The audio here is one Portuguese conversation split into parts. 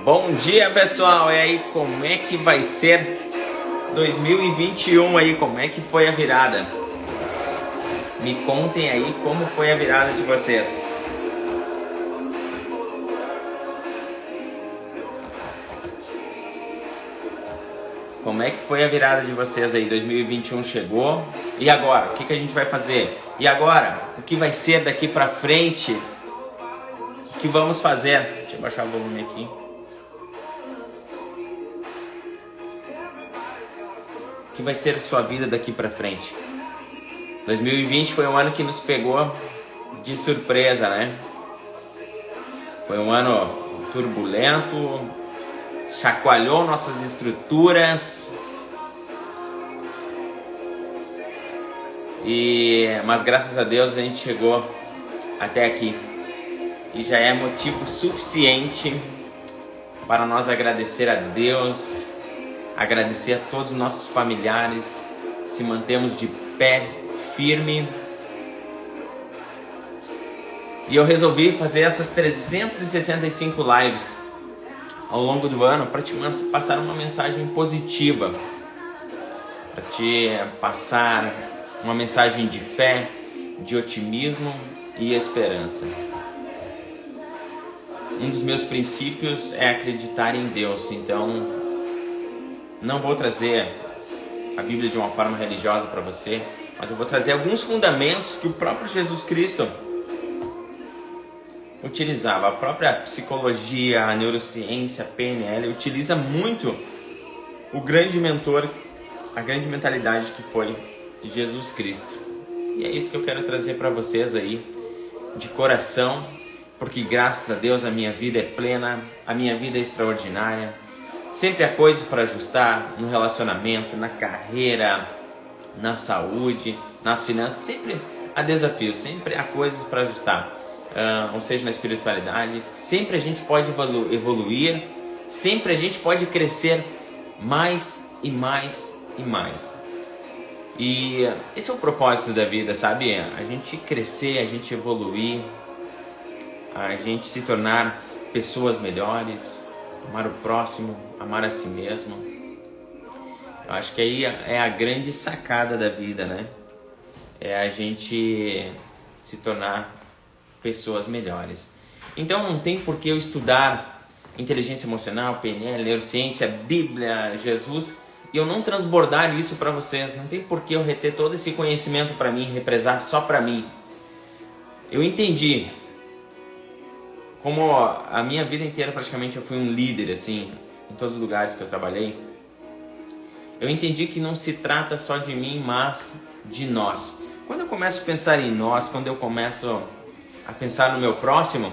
Bom dia, pessoal! E aí, como é que vai ser 2021 aí? Como é que foi a virada? Me contem aí como foi a virada de vocês. Como é que foi a virada de vocês aí? 2021 chegou. E agora? O que a gente vai fazer? E agora? O que vai ser daqui pra frente? O que vamos fazer? Deixa eu baixar o volume aqui. O que vai ser a sua vida daqui pra frente? 2020 foi um ano que nos pegou de surpresa, né? Foi um ano turbulento, chacoalhou nossas estruturas, mas graças a Deus a gente chegou até aqui. E já é motivo suficiente para nós agradecer a Deus, agradecer a todos os nossos familiares, se mantemos de pé, firme. E eu resolvi fazer essas 365 lives ao longo do ano para te passar uma mensagem positiva, para te passar uma mensagem de fé, de otimismo e esperança. Um dos meus princípios é acreditar em Deus, então não vou trazer a Bíblia de uma forma religiosa para você, mas eu vou trazer alguns fundamentos que o próprio Jesus Cristo utilizava. A própria psicologia, a neurociência, a PNL utiliza muito o grande mentor, a grande mentalidade que foi Jesus Cristo. E é isso que eu quero trazer para vocês aí, de coração, porque graças a Deus a minha vida é plena, a minha vida é extraordinária. Sempre há coisas para ajustar no relacionamento, na carreira, na saúde, nas finanças. Sempre há desafios, sempre há coisas para ajustar. Ou seja, na espiritualidade, sempre a gente pode evoluir, sempre a gente pode crescer mais e mais e mais. E esse é o propósito da vida, sabe? A gente crescer, a gente evoluir, a gente se tornar pessoas melhores, amar o próximo, amar a si mesmo. Eu acho que aí é a grande sacada da vida, né? É a gente se tornar pessoas melhores. Então não tem por que eu estudar inteligência emocional, PNL, neurociência, Bíblia, Jesus, e eu não transbordar isso para vocês. Não tem por que eu reter todo esse conhecimento para mim, represar só para mim. Eu entendi, como a minha vida inteira praticamente eu fui um líder assim, em todos os lugares que eu trabalhei. Eu entendi que não se trata só de mim, mas de nós. Quando eu começo a pensar em nós, quando eu começo a pensar no meu próximo,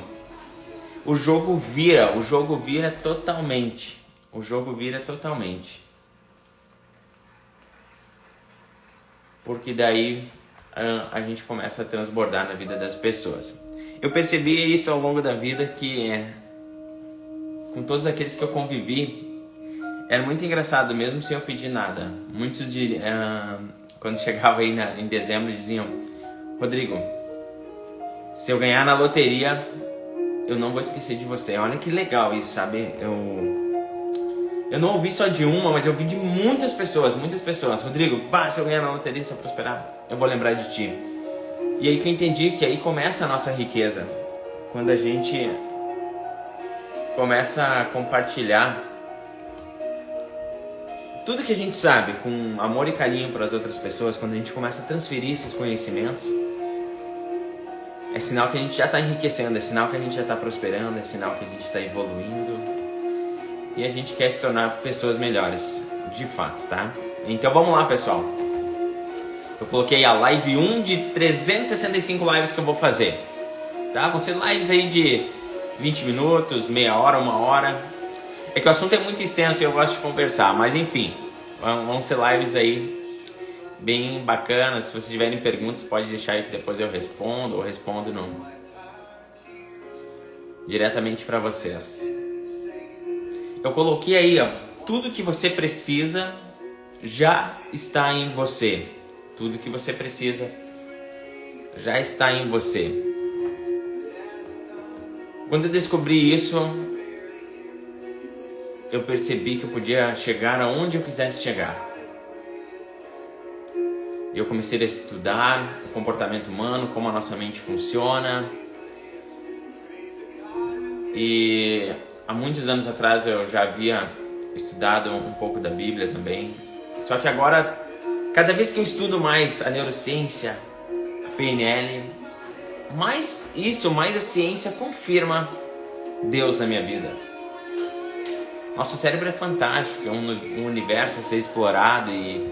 o jogo vira totalmente. O jogo vira totalmente. Porque daí a gente começa a transbordar na vida das pessoas. Eu percebi isso ao longo da vida, que com todos aqueles que eu convivi, era muito engraçado, mesmo sem eu pedir nada. Muitos quando chegava aí em dezembro diziam: Rodrigo, se eu ganhar na loteria, eu não vou esquecer de você. Olha que legal isso, sabe? Eu não ouvi só de uma, mas eu ouvi de muitas pessoas. Rodrigo, se eu ganhar na loteria, se eu prosperar, eu vou lembrar de ti. E aí que eu entendi que aí começa a nossa riqueza. Quando a gente começa a compartilhar tudo que a gente sabe com amor e carinho para as outras pessoas, quando a gente começa a transferir esses conhecimentos, é sinal que a gente já está enriquecendo, é sinal que a gente já está prosperando, é sinal que a gente está evoluindo e a gente quer se tornar pessoas melhores, de fato, tá? Então vamos lá, pessoal. Eu coloquei a live 1 de 365 lives que eu vou fazer, tá? Vão ser lives aí de 20 minutos, meia hora, uma hora. É que o assunto é muito extenso e eu gosto de conversar, mas enfim, vão ser lives aí bem bacanas. Se vocês tiverem perguntas, pode deixar aí que depois eu respondo, ou respondo diretamente para vocês. Eu coloquei aí, tudo que você precisa já está em você. Tudo que você precisa já está em você. Quando eu descobri isso, eu percebi que eu podia chegar aonde eu quisesse chegar. Eu comecei a estudar o comportamento humano, como a nossa mente funciona. E há muitos anos atrás eu já havia estudado um pouco da Bíblia também. Só que agora, cada vez que eu estudo mais a neurociência, a PNL, mais a ciência confirma Deus na minha vida. Nosso cérebro é fantástico, é um universo a ser explorado e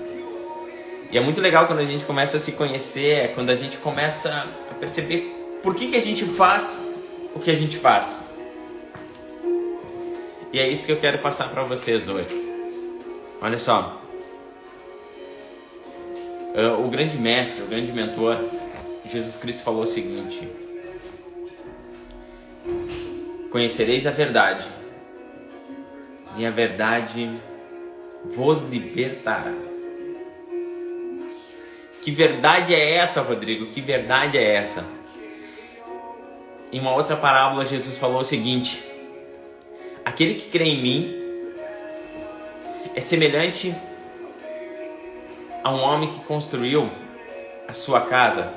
é muito legal quando a gente começa a se conhecer, quando a gente começa a perceber por que a gente faz o que a gente faz. E é isso que eu quero passar para vocês hoje. Olha só. O grande mestre, o grande mentor, Jesus Cristo falou o seguinte: conhecereis a verdade, e a verdade vos libertará. Que verdade é essa, Rodrigo? Que verdade é essa? Em uma outra parábola, Jesus falou o seguinte: aquele que crê em mim é semelhante a um homem que construiu a sua casa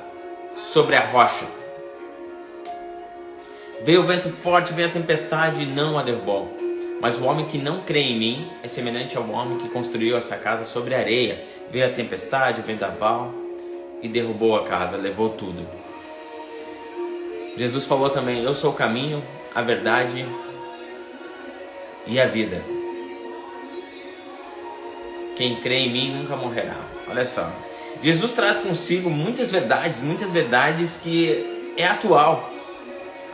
sobre a rocha. Veio o vento forte, veio a tempestade e não a derrubou. Mas o homem que não crê em mim é semelhante ao homem que construiu essa casa sobre a areia. Veio a tempestade, o vendaval e derrubou a casa, levou tudo. Jesus falou também: eu sou o caminho, a verdade e a vida. Quem crê em mim nunca morrerá. Olha só. Jesus traz consigo muitas verdades que é atual.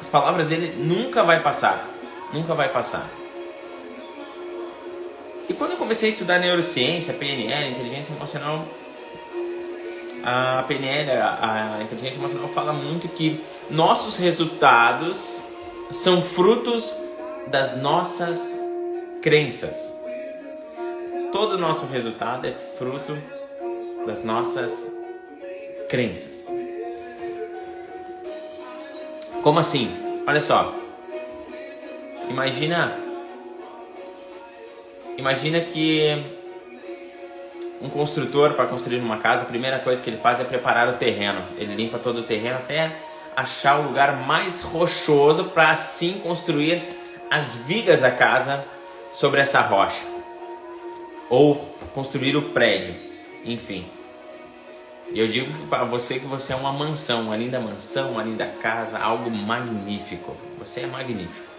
As palavras dele nunca vai passar. Nunca vai passar. E quando eu comecei a estudar neurociência, PNL, inteligência emocional, a PNL, a inteligência emocional fala muito que nossos resultados são frutos das nossas crenças. Todo o nosso resultado é fruto das nossas crenças. Como assim? Olha só. Imagina que um construtor, para construir uma casa, a primeira coisa que ele faz é preparar o terreno. Ele limpa todo o terreno até achar o lugar mais rochoso para assim construir as vigas da casa sobre essa rocha. Ou construir o prédio, enfim. E eu digo para você que você é uma mansão, uma linda mansão, uma linda casa, algo magnífico. Você é magnífico.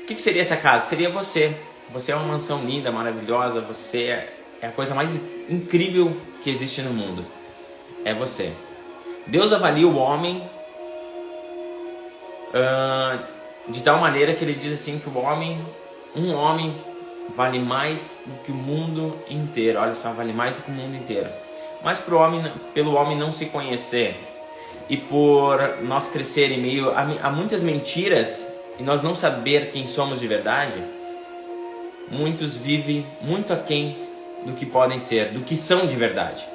O que seria essa casa? Seria você. Você é uma mansão linda, maravilhosa. Você é a coisa mais incrível que existe no mundo. É você. Deus avalia o homem de tal maneira que ele diz assim que um homem vale mais do que o mundo inteiro. Olha só, vale mais do que o mundo inteiro. Mas pelo homem não se conhecer e por nós crescer em meio a muitas mentiras e nós não saber quem somos de verdade, muitos vivem muito aquém do que podem ser, do que são de verdade,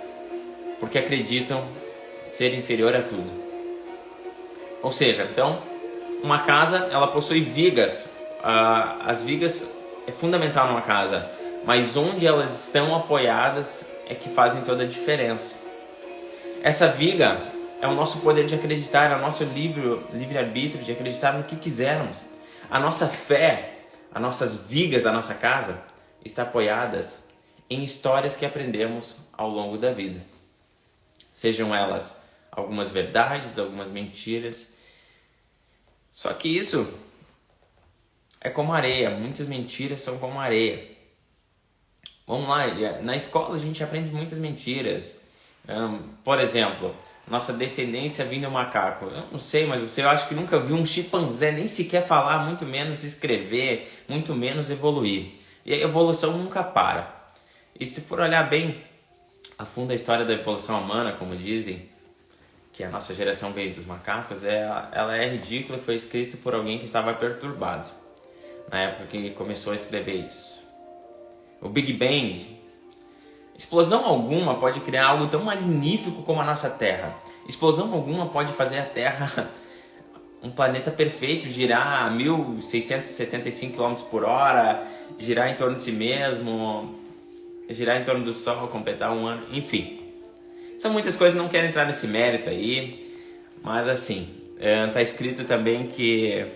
porque acreditam ser inferior a tudo. Ou seja, então, uma casa, ela possui vigas. As vigas é fundamental numa casa, mas onde elas estão apoiadas é que fazem toda a diferença. Essa viga é o nosso poder de acreditar, é o nosso livre-arbítrio de acreditar no que quisermos. A nossa fé, as nossas vigas da nossa casa estão apoiadas em histórias que aprendemos ao longo da vida. Sejam elas algumas verdades, algumas mentiras. Só que isso é como areia, muitas mentiras são como areia. Vamos lá, na escola a gente aprende muitas mentiras. Por exemplo, nossa descendência vindo do macaco. Eu não sei, mas você acha que nunca viu um chimpanzé nem sequer falar, muito menos escrever, muito menos evoluir. E a evolução nunca para. E se for olhar bem a fundo a história da evolução humana, como dizem, que a nossa geração veio dos macacos, ela é ridícula e foi escrita por alguém que estava perturbado na época que começou a escrever isso. O Big Bang, explosão alguma pode criar algo tão magnífico como a nossa Terra. Explosão alguma pode fazer a Terra um planeta perfeito, girar a 1.675 km por hora, girar em torno de si mesmo, girar em torno do Sol, completar um ano, enfim. São muitas coisas, não quero entrar nesse mérito aí, mas assim, tá escrito também que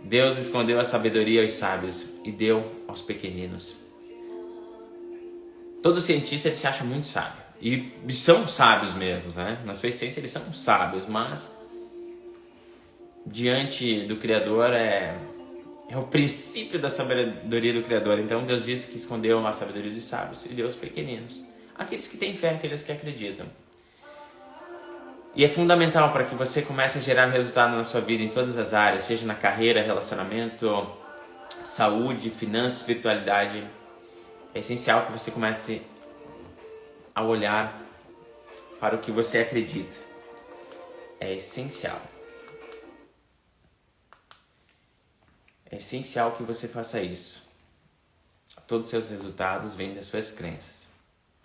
Deus escondeu a sabedoria aos sábios e deu aos pequeninos. Todo cientista ele se acha muito sábio. E são sábios mesmo, né? Na sua essência eles são sábios, mas diante do Criador é o princípio da sabedoria do Criador. Então Deus disse que escondeu a sabedoria dos sábios e deu aos pequeninos. Aqueles que têm fé, aqueles que acreditam. E é fundamental para que você comece a gerar resultado na sua vida em todas as áreas, seja na carreira, relacionamento, saúde, finanças, espiritualidade. É essencial que você comece a olhar para o que você acredita. É essencial. É essencial que você faça isso. Todos os seus resultados vêm das suas crenças.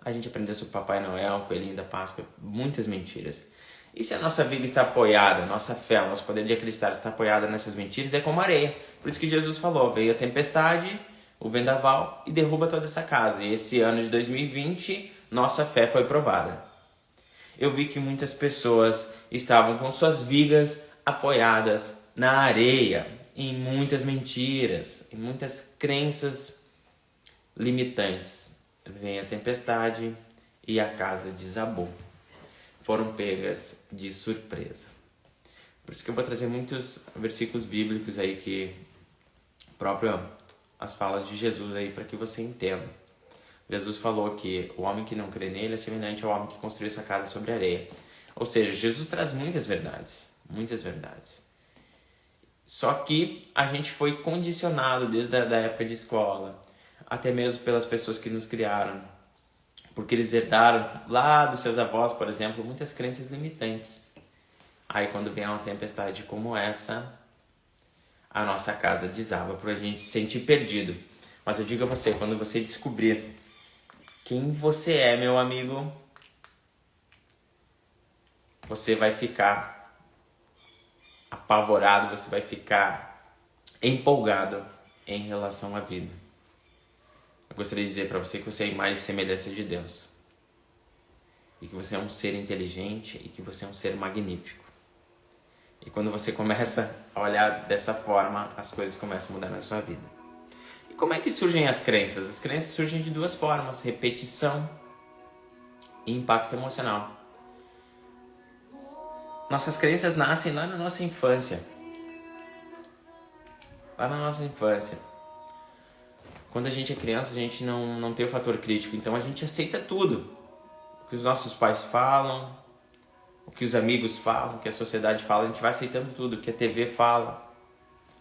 A gente aprendeu sobre Papai Noel, Coelhinho da Páscoa, muitas mentiras. E se a nossa vida está apoiada, nossa fé, o nosso poder de acreditar está apoiada nessas mentiras, é como areia. Por isso que Jesus falou, veio a tempestade, o vendaval e derruba toda essa casa. E esse ano de 2020, nossa fé foi provada. Eu vi que muitas pessoas estavam com suas vigas apoiadas na areia, em muitas mentiras, em muitas crenças limitantes. Vem a tempestade e a casa desabou. Foram pegas de surpresa. Por isso que eu vou trazer muitos versículos bíblicos aí que próprio as falas de Jesus aí para que você entenda. Jesus falou que o homem que não crê nele é semelhante ao homem que construiu essa casa sobre areia. Ou seja, Jesus traz muitas verdades, muitas verdades. Só que a gente foi condicionado desde a época de escola, até mesmo pelas pessoas que nos criaram, porque eles herdaram lá dos seus avós, por exemplo, muitas crenças limitantes. Aí quando vem uma tempestade como essa, a nossa casa desaba por a gente se sentir perdido. Mas eu digo a você, quando você descobrir quem você é, meu amigo, você vai ficar apavorado, você vai ficar empolgado em relação à vida. Eu gostaria de dizer para você que você é a imagem e semelhança de Deus. E que você é um ser inteligente e que você é um ser magnífico. E quando você começa a olhar dessa forma, as coisas começam a mudar na sua vida. E como é que surgem as crenças? As crenças surgem de duas formas: repetição e impacto emocional. Nossas crenças nascem lá na nossa infância. Lá na nossa infância. Quando a gente é criança, a gente não tem o fator crítico, então a gente aceita tudo. O que os nossos pais falam, o que os amigos falam, o que a sociedade fala, a gente vai aceitando tudo, o que a TV fala.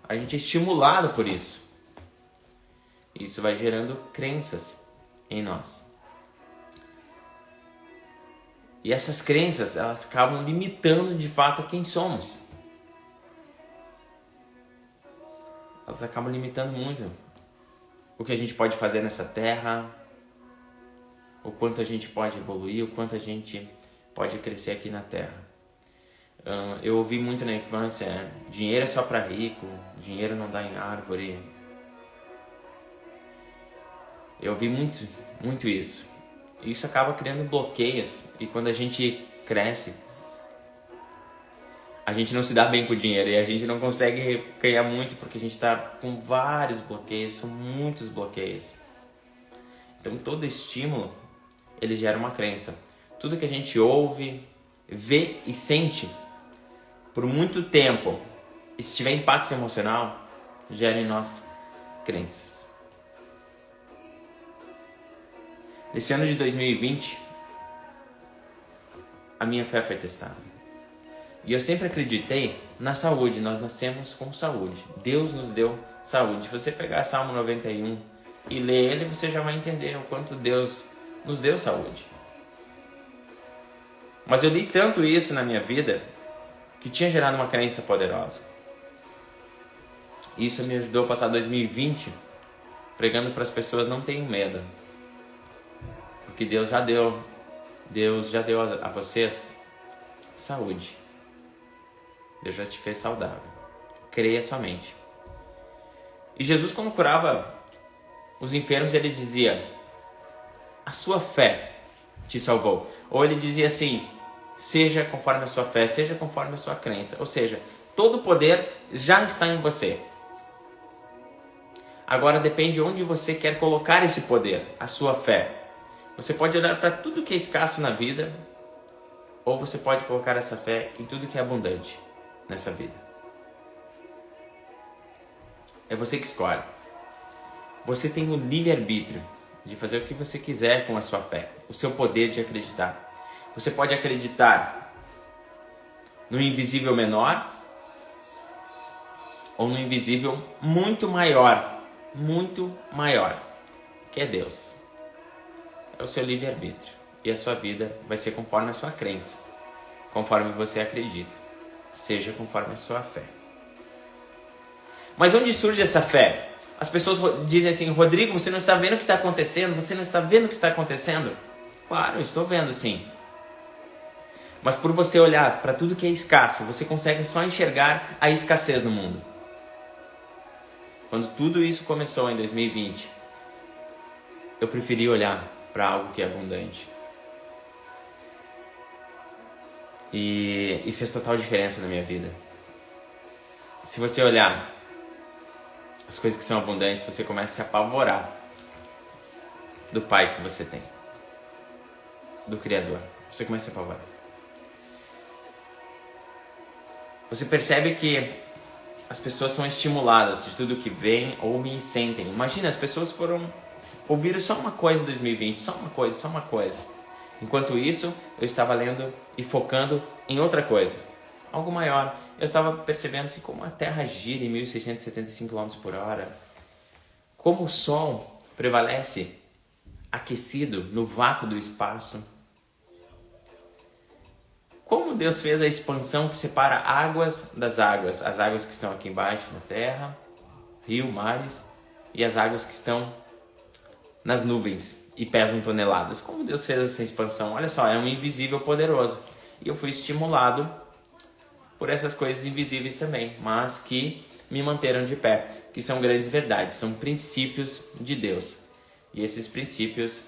A gente é estimulado por isso. Isso vai gerando crenças em nós. E essas crenças, elas acabam limitando de fato quem somos. Elas acabam limitando muito o que a gente pode fazer nessa terra, o quanto a gente pode evoluir, o quanto a gente pode crescer aqui na terra. Eu ouvi muito na infância, dinheiro é só para rico, dinheiro não dá em árvore. Eu ouvi muito isso. E isso acaba criando bloqueios. E quando a gente cresce, a gente não se dá bem com o dinheiro e a gente não consegue ganhar muito porque a gente está com vários bloqueios, são muitos bloqueios. Então todo estímulo, ele gera uma crença. Tudo que a gente ouve, vê e sente por muito tempo, e se tiver impacto emocional, gera em nós crenças. Nesse ano de 2020, a minha fé foi testada. E eu sempre acreditei na saúde, nós nascemos com saúde. Deus nos deu saúde. Se você pegar Salmo 91 e ler ele, você já vai entender o quanto Deus nos deu saúde. Mas eu li tanto isso na minha vida que tinha gerado uma crença poderosa. Isso me ajudou a passar 2020 pregando para as pessoas: não tenham medo. Porque Deus já deu a vocês saúde. Deus já te fez saudável. Creia somente. E Jesus, quando curava os enfermos, ele dizia: a sua fé te salvou. Ou ele dizia assim: seja conforme a sua fé, seja conforme a sua crença. Ou seja, todo o poder já está em você. Agora depende de onde você quer colocar esse poder, a sua fé. Você pode olhar para tudo que é escasso na vida, ou você pode colocar essa fé em tudo que é abundante nessa vida. É você que escolhe. Você tem o livre-arbítrio de fazer o que você quiser com a sua fé, o seu poder de acreditar. Você pode acreditar no invisível menor ou no invisível muito maior, que é Deus. É o seu livre-arbítrio. E a sua vida vai ser conforme a sua crença, conforme você acredita, seja conforme a sua fé. Mas onde surge essa fé? As pessoas dizem assim: Rodrigo, você não está vendo o que está acontecendo? Você não está vendo o que está acontecendo? Claro, eu estou vendo sim. Mas por você olhar para tudo que é escasso, você consegue só enxergar a escassez no mundo. Quando tudo isso começou em 2020, eu preferi olhar para algo que é abundante. E fez total diferença na minha vida. Se você olhar as coisas que são abundantes, você começa a se apavorar do Pai que você tem, do Criador. Você começa a se apavorar. Você percebe que as pessoas são estimuladas de tudo que vem ou me sentem. Imagina, as pessoas ouviram só uma coisa em 2020, só uma coisa. Enquanto isso, eu estava lendo e focando em outra coisa, algo maior. Eu estava percebendo assim, como a Terra gira em 1.675 km/h, como o Sol prevalece aquecido no vácuo do espaço, como Deus fez a expansão que separa águas das águas, as águas que estão aqui embaixo na Terra, rio, mares, e as águas que estão nas nuvens e pesam toneladas. Como Deus fez essa expansão? Olha só, é um invisível poderoso. E eu fui estimulado por essas coisas invisíveis também, mas que me manteram de pé, que são grandes verdades, são princípios de Deus. E esses princípios,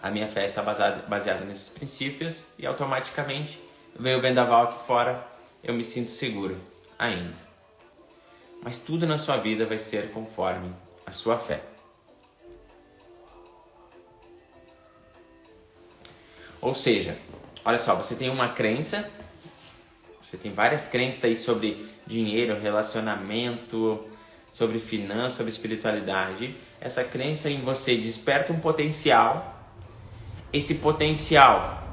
a minha fé está baseada nesses princípios, e automaticamente veio o vendaval aqui fora, eu me sinto seguro ainda. Mas tudo na sua vida vai ser conforme a sua fé. Ou seja, olha só, você tem uma crença, você tem várias crenças aí sobre dinheiro, relacionamento, sobre finanças, sobre espiritualidade. Essa crença em você desperta um potencial. Esse potencial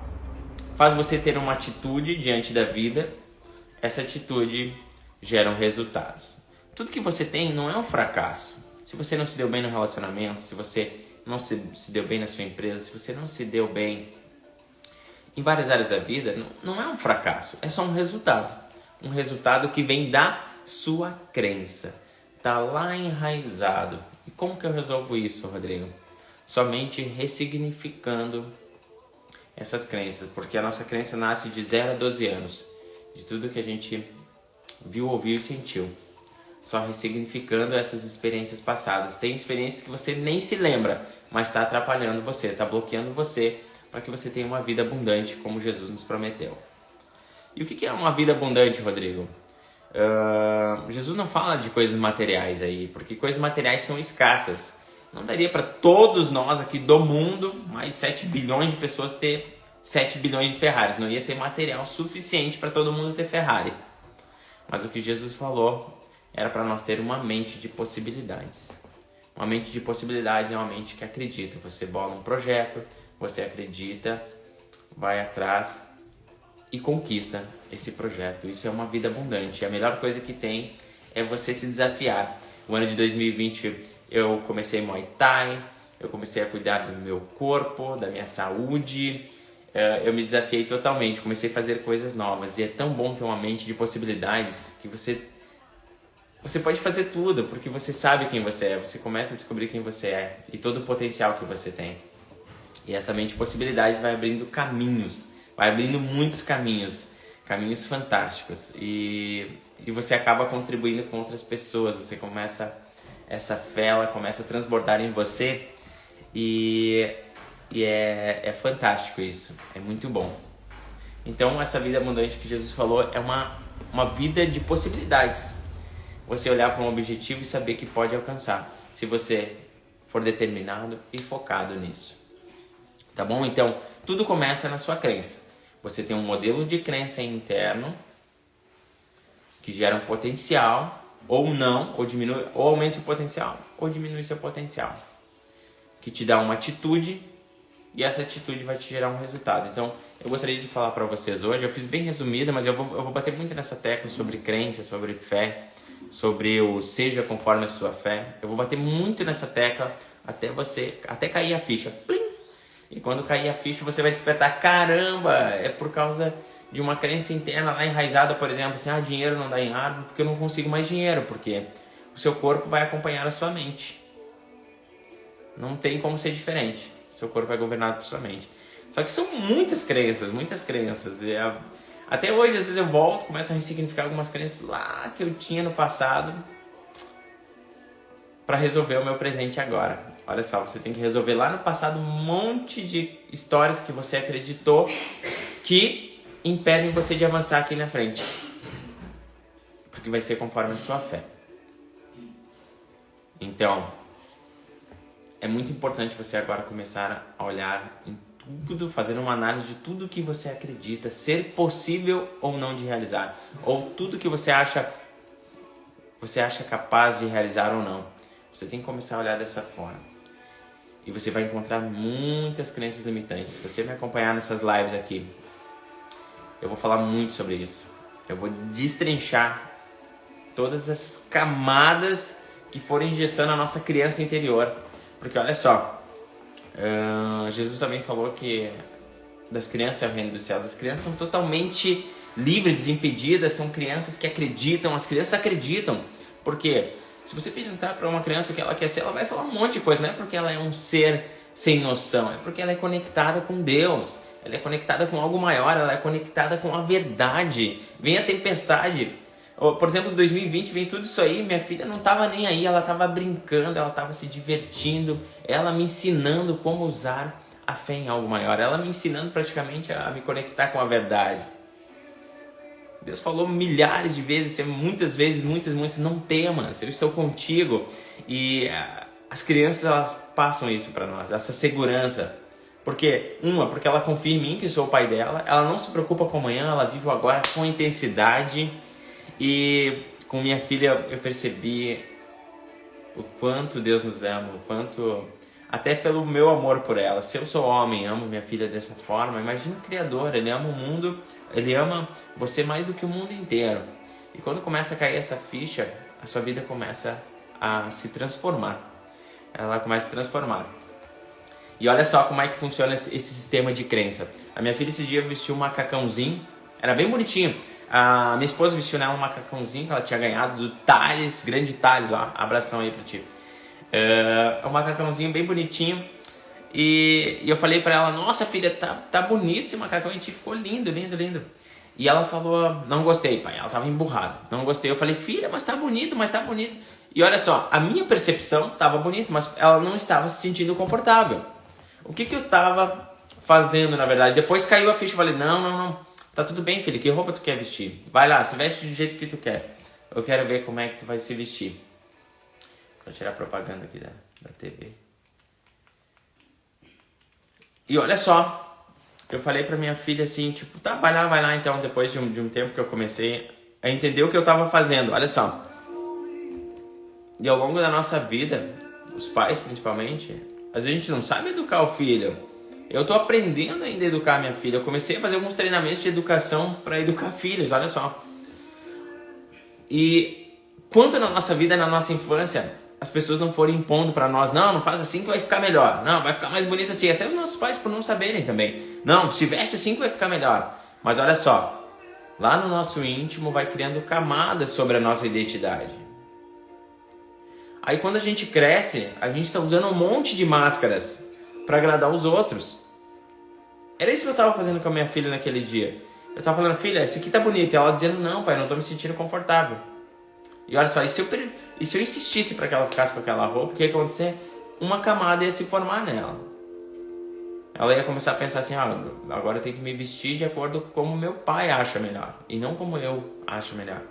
faz você ter uma atitude diante da vida. Essa atitude gera resultados. Tudo que você tem não é um fracasso. Se você não se deu bem no relacionamento, se você não se deu bem na sua empresa, se você não se deu bem em várias áreas da vida, não é um fracasso, é só um resultado. Um resultado que vem da sua crença. Está lá enraizado. E como que eu resolvo isso, Rodrigo? Somente ressignificando essas crenças. Porque a nossa crença nasce de 0 a 12 anos. De tudo que a gente viu, ouviu e sentiu. Só ressignificando essas experiências passadas. Tem experiências que você nem se lembra, mas está atrapalhando você, está bloqueando você, para que você tenha uma vida abundante, como Jesus nos prometeu. E o que é uma vida abundante, Rodrigo? Jesus não fala de coisas materiais aí, porque coisas materiais são escassas. Não daria para todos nós aqui do mundo, mais de 7 bilhões de pessoas, ter 7 bilhões de Ferraris. Não ia ter material suficiente para todo mundo ter Ferrari. Mas o que Jesus falou era para nós ter uma mente de possibilidades. Uma mente de possibilidades é uma mente que acredita. Você bola um projeto, você acredita, vai atrás e conquista esse projeto. Isso é uma vida abundante. A melhor coisa que tem é você se desafiar. O ano de 2020 eu comecei Muay Thai, eu comecei a cuidar do meu corpo, da minha saúde. Eu me desafiei totalmente, comecei a fazer coisas novas. E é tão bom ter uma mente de possibilidades que você pode fazer tudo, porque você sabe quem você é. Você começa a descobrir quem você é e todo o potencial que você tem. E essa mente de possibilidades vai abrindo caminhos, vai abrindo muitos caminhos caminhos fantásticos. E você acaba contribuindo com outras pessoas, você começa, essa fé, ela começa a transbordar em você e é fantástico isso, é muito bom. Então essa vida abundante que Jesus falou é uma vida de possibilidades. Você olhar para um objetivo e saber que pode alcançar, se você for determinado e focado nisso. Tá bom? Então, tudo começa na sua crença. Você tem um modelo de crença interno que gera um potencial, ou não, ou diminui, ou aumenta seu potencial, ou diminui seu potencial. Que te dá uma atitude e essa atitude vai te gerar um resultado. Então, eu gostaria de falar para vocês hoje, eu fiz bem resumida, mas eu vou bater muito nessa tecla sobre crença, sobre fé, sobre o seja conforme a sua fé. Eu vou bater muito nessa tecla até cair a ficha. Plim! E quando cair a ficha, você vai despertar, caramba, é por causa de uma crença interna lá enraizada, por exemplo, assim, dinheiro não dá em árvore porque eu não consigo mais dinheiro, porque o seu corpo vai acompanhar a sua mente. Não tem como ser diferente. Seu corpo é governado por sua mente. Só que são muitas crenças, muitas crenças. Até hoje, às vezes eu volto, começo a ressignificar algumas crenças lá que eu tinha no passado para resolver o meu presente agora. Olha só, você tem que resolver lá no passado um monte de histórias que você acreditou que impedem você de avançar aqui na frente. Porque vai ser conforme a sua fé. Então, é muito importante você agora começar a olhar em tudo, fazer uma análise de tudo que você acredita ser possível ou não de realizar. Ou tudo que você acha capaz de realizar ou não. Você tem que começar a olhar dessa forma. E você vai encontrar muitas crenças limitantes. Se você me acompanhar nessas lives aqui, eu vou falar muito sobre isso. Eu vou destrinchar todas essas camadas que foram engessando a nossa criança interior. Porque olha só, Jesus também falou que das crianças é o reino dos céus. As crianças são totalmente livres, desimpedidas, são crianças que acreditam, as crianças acreditam. Por quê? Se você perguntar para uma criança o que ela quer ser, ela vai falar um monte de coisa. Não é porque ela é um ser sem noção, é porque ela é conectada com Deus. Ela é conectada com algo maior, ela é conectada com a verdade. Vem a tempestade. Por exemplo, em 2020 vem tudo isso aí, minha filha não estava nem aí, ela estava brincando, ela estava se divertindo, ela me ensinando como usar a fé em algo maior, ela me ensinando praticamente a me conectar com a verdade. Deus falou milhares de vezes, muitas vezes, muitas, não temas, eu estou contigo. E as crianças, elas passam isso para nós, essa segurança. Porque ela confia em mim, que sou o pai dela, ela não se preocupa com amanhã, ela vive o agora com intensidade. E com minha filha eu percebi o quanto Deus nos ama, o quanto, até pelo meu amor por ela. Se eu sou homem, amo minha filha dessa forma, imagina o Criador, ele ama o mundo, ele ama você mais do que o mundo inteiro. E quando começa a cair essa ficha, a sua vida começa a se transformar. Ela começa a se transformar. E olha só como é que funciona esse sistema de crença. A minha filha esse dia vestiu um macacãozinho, era bem bonitinho. A minha esposa vestiu nela um macacãozinho que ela tinha ganhado do Thales, grande Thales, ó, abração aí pra ti. Um macacãozinho bem bonitinho. E eu falei pra ela, nossa filha, tá bonito esse macacão, a gente ficou lindo. E ela falou, não gostei, pai, ela tava emburrada, não gostei. Eu falei, filha, mas tá bonito. E olha só, a minha percepção tava bonita, mas ela não estava se sentindo confortável. O que eu tava fazendo, na verdade? Depois caiu a ficha, eu falei, não. Tá tudo bem, filho, que roupa tu quer vestir? Vai lá, se veste do jeito que tu quer. Eu quero ver como é que tu vai se vestir. Vou tirar a propaganda aqui da TV. E olha só, eu falei pra minha filha assim, tipo, tá, vai lá então, depois de um tempo que eu comecei a entender o que eu tava fazendo. Olha só. E ao longo da nossa vida, os pais principalmente, às vezes a gente não sabe educar o filho. Eu tô aprendendo ainda a educar minha filha. Eu comecei a fazer alguns treinamentos de educação para educar filhos, olha só. E quanto na nossa vida, na nossa infância, as pessoas não forem impondo para nós, não faz assim que vai ficar melhor. Não, vai ficar mais bonito assim. Até os nossos pais por não saberem também. Não, se veste assim que vai ficar melhor. Mas olha só, lá no nosso íntimo vai criando camadas sobre a nossa identidade. Aí quando a gente cresce, a gente está usando um monte de máscaras para agradar os outros. Era isso que eu estava fazendo com a minha filha naquele dia. Eu tava falando, filha, esse aqui tá bonito. E ela dizendo, não, pai, não tô me sentindo confortável. E olha só, e se eu insistisse para que ela ficasse com aquela roupa, o que ia acontecer? Uma camada ia se formar nela. Ela ia começar a pensar assim, agora eu tenho que me vestir de acordo com como meu pai acha melhor. E não como eu acho melhor.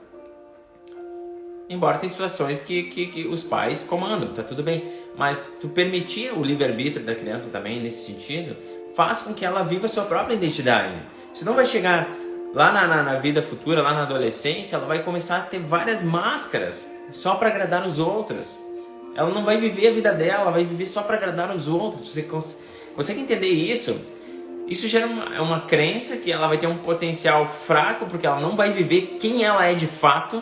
Embora tem situações que os pais comandam, tá tudo bem. Mas tu permitir o livre-arbítrio da criança também, nesse sentido, faz com que ela viva a sua própria identidade. Senão vai chegar lá na vida futura, lá na adolescência, ela vai começar a ter várias máscaras só para agradar os outros. Ela não vai viver a vida dela, ela vai viver só para agradar os outros. Você consegue entender isso? Isso gera uma crença que ela vai ter um potencial fraco, porque ela não vai viver quem ela é de fato.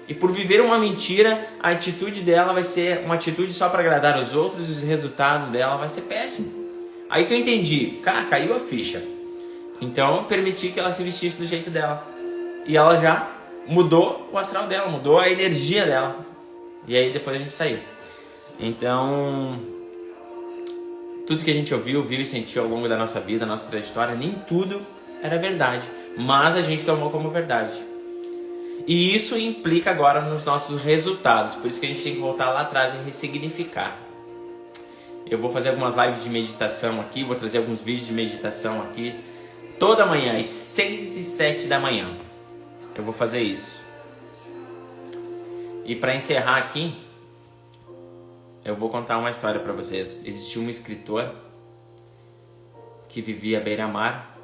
E por viver uma mentira, a atitude dela vai ser uma atitude só para agradar os outros e os resultados dela vai ser péssimo. Aí que eu entendi, caiu a ficha. Então eu permiti que ela se vestisse do jeito dela. E ela já mudou o astral dela, mudou a energia dela. E aí depois a gente saiu. Então, tudo que a gente ouviu, viu e sentiu ao longo da nossa vida, da nossa trajetória, nem tudo era verdade. Mas a gente tomou como verdade. E isso implica agora nos nossos resultados. Por isso que a gente tem que voltar lá atrás e ressignificar. Eu vou fazer algumas lives de meditação aqui, vou trazer alguns vídeos de meditação aqui. Toda manhã, às 6 e 7 da manhã. Eu vou fazer isso. E para encerrar aqui, eu vou contar uma história para vocês. Existia um escritor que vivia à beira-mar.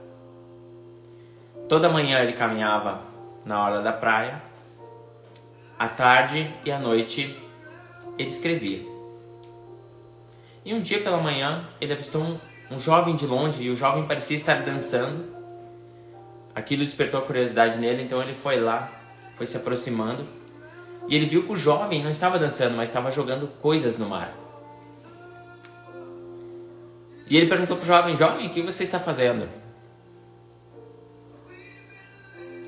Toda manhã ele caminhava na hora da praia. À tarde e à noite ele escrevia. E um dia pela manhã ele avistou um jovem de longe, e o jovem parecia estar dançando. Aquilo despertou a curiosidade nele, então ele foi lá, foi se aproximando. E ele viu que o jovem não estava dançando, mas estava jogando coisas no mar. E ele perguntou para o jovem, o que você está fazendo?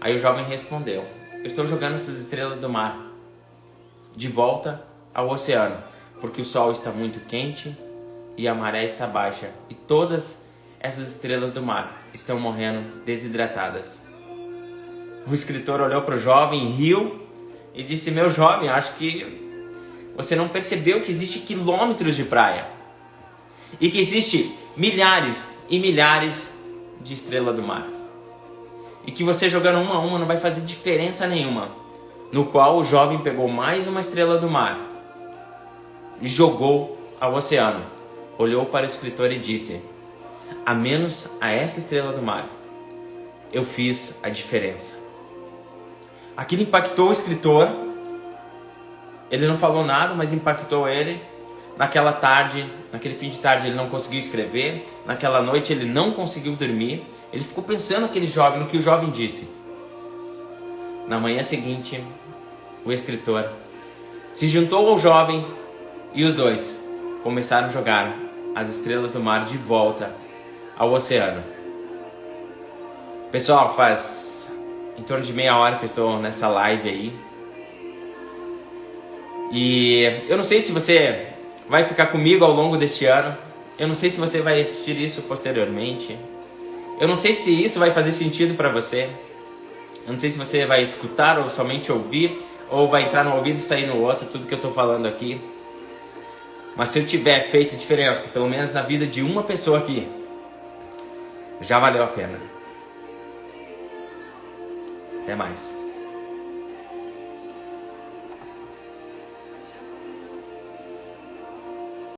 Aí o jovem respondeu, eu estou jogando essas estrelas do mar de volta ao oceano, porque o sol está muito quente e a maré está baixa, e todas essas estrelas do mar estão morrendo desidratadas. O escritor olhou para o jovem, riu e disse, meu jovem, acho que você não percebeu que existe quilômetros de praia e que existe milhares e milhares de estrelas do mar. E que você jogando uma a uma não vai fazer diferença nenhuma. No qual o jovem pegou mais uma estrela do mar e jogou ao oceano. Olhou para o escritor e disse, a menos a essa estrela do mar, eu fiz a diferença. Aquilo impactou o escritor. Ele não falou nada, mas impactou ele. Naquela tarde, naquele fim de tarde, ele não conseguiu escrever. Naquela noite, ele não conseguiu dormir. Ele ficou pensando no que o jovem disse. Na manhã seguinte, o escritor se juntou ao jovem e os dois começaram a jogar as estrelas do mar de volta ao oceano. Pessoal, faz em torno de meia hora que eu estou nessa live aí. E eu não sei se você vai ficar comigo ao longo deste ano. Eu não sei se você vai assistir isso posteriormente. Eu não sei se isso vai fazer sentido para você. Eu não sei se você vai escutar ou somente ouvir, ou vai entrar no ouvido e sair no outro, tudo que eu estou falando aqui. Mas se eu tiver feito diferença, pelo menos na vida de uma pessoa aqui, já valeu a pena. Até mais.